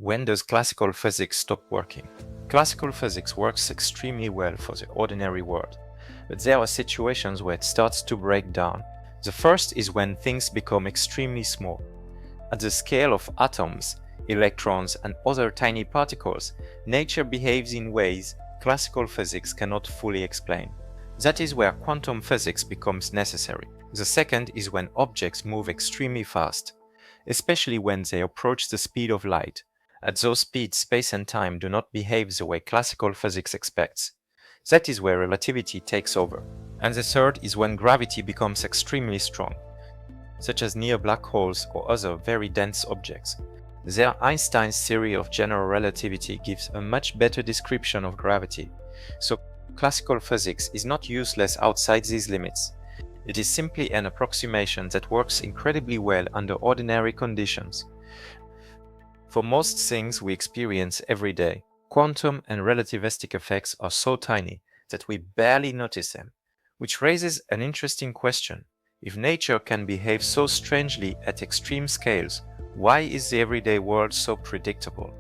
When does classical physics stop working? Classical physics works extremely well for the ordinary world, but there are situations where it starts to break down. The first is when things become extremely small. At the scale of atoms, electrons, and other tiny particles, nature behaves in ways classical physics cannot fully explain. That is where quantum physics becomes necessary. The second is when objects move extremely fast, especially when they approach the speed of light. At those speeds, space and time do not behave the way classical physics expects. That is where relativity takes over. And the third is when gravity becomes extremely strong, such as near black holes or other very dense objects. There, Einstein's theory of general relativity gives a much better description of gravity. So classical physics is not useless outside these limits. It is simply an approximation that works incredibly well under ordinary conditions. For most things we experience every day, quantum and relativistic effects are so tiny that we barely notice them, which raises an interesting question. If nature can behave so strangely at extreme scales, why is the everyday world so predictable?